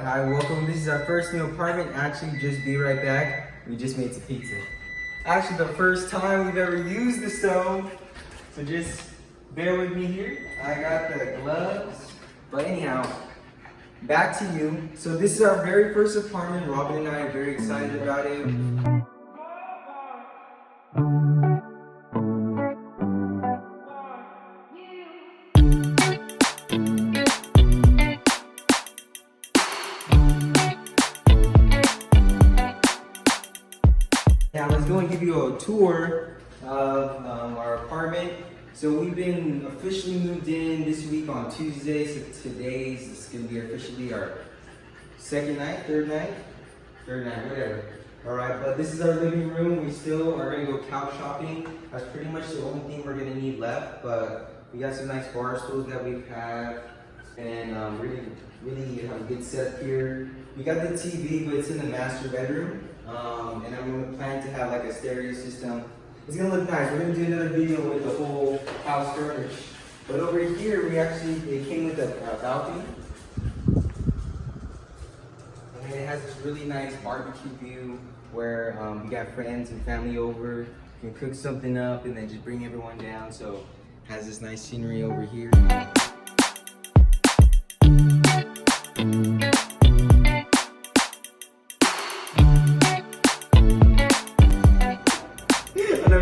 Hi, welcome. This is our first new apartment. Actually, just be right back. We just made some pizza. Actually, the first time we've ever used the stove. So just bear with me here. I got the gloves. But anyhow, back to you. So this is our very first apartment. Robyn and I are very excited about it. Now let's go and give you a tour of our apartment. So we've been officially moved in this week on Tuesday. So today's is going to be officially our third night, whatever. All right, but this is our living room. We still are going to go couch shopping. That's pretty much the only thing we're going to need left. But we got some nice bar stools that we've had, and really have a good setup here. We got the TV, but it's in the master bedroom. And I'm going to plan to have like a stereo system. It's going to look nice. We're going to do another video with the whole house furnished. But over here, it came with a balcony. And it has this really nice barbecue view where we got friends and family over. You can cook something up and then just bring everyone down. So it has this nice scenery over here.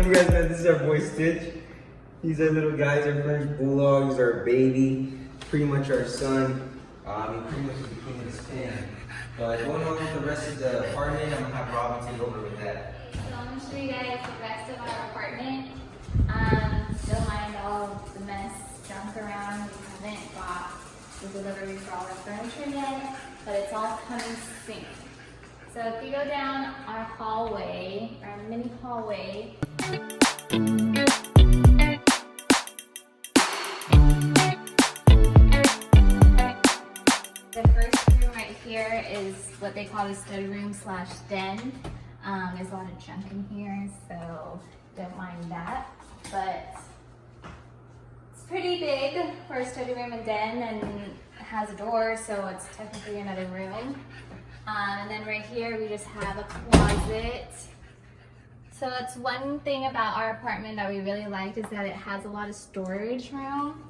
You guys know this is our boy Stitch. He's our little guy, he's our French bulldog, he's our baby, pretty much our son. He pretty much became his fan. But going on with the rest of the apartment, I'm gonna have Robyn take over with that. So I'm gonna show you guys the rest of our apartment. Don't mind all the mess, junk around. We haven't got the delivery for all our furniture yet, but it's all coming soon. So if you go down our hallway, our mini hallway, the first room right here is what they call the study room / den. There's a lot of junk in here, so don't mind that. But it's pretty big for a study room and den, and it has a door, so it's technically another room. And then right here we just have a closet. So that's one thing about our apartment that we really liked, is that it has a lot of storage room.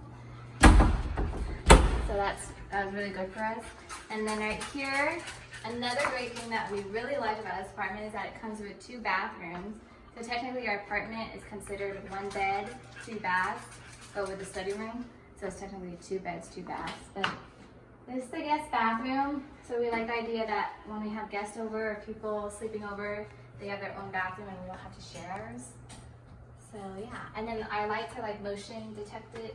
So that was really good for us. And then right here, another great thing that we really liked about this apartment is that it comes with 2 bathrooms. So technically our apartment is considered 1 bed, 2 baths, but with the study room. So it's technically 2 beds, 2 baths. But this is the guest bathroom. So we like the idea that when we have guests over or people sleeping over, they have their own bathroom and we don't have to share ours. So yeah, and then our lights are like motion detected.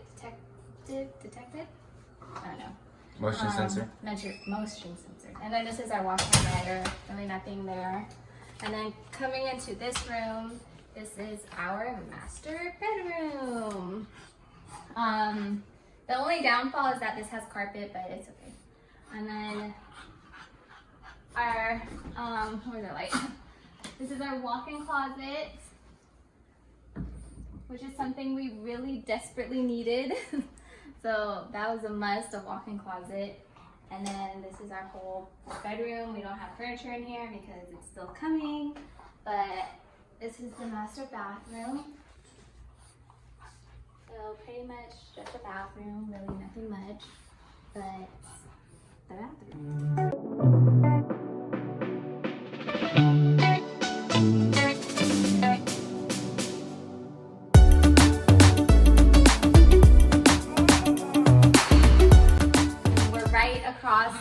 I don't know. Motion sensor. Motion sensor. And then this is our washer and dryer. Really nothing there. And then coming into this room, this is our master bedroom. The only downfall is that this has carpet, but it's okay. And then our, where's our light? This is our walk-in closet, which is something we really desperately needed. So that was a must, a walk-in closet. And then this is our whole bedroom. We don't have furniture in here because it's still coming, but this is the master bathroom. So pretty much just a bathroom, really nothing much, but the bathroom.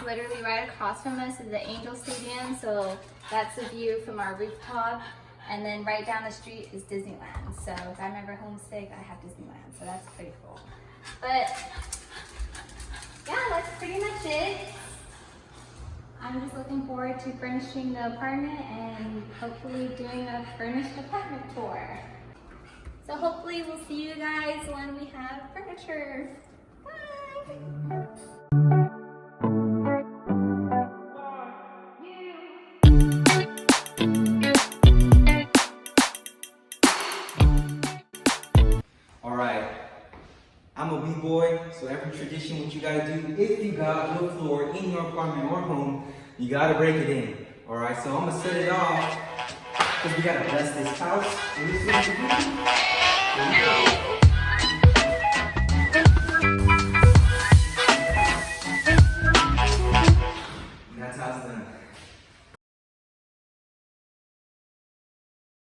Literally right across from us is the Angel Stadium, so that's the view from our rooftop. And then right down the street is Disneyland. So if I remember homesick, I have Disneyland, so that's pretty cool. But yeah, that's pretty much it. I'm just looking forward to furnishing the apartment and hopefully doing a furnished apartment tour. So hopefully we'll see you guys when we have furniture. Bye! I'm a B-boy, so every tradition, what you gotta do, if you got wood floor in your apartment or home, you gotta break it in. Alright, so I'm gonna set it off, because we gotta bless this house. And this is what we do.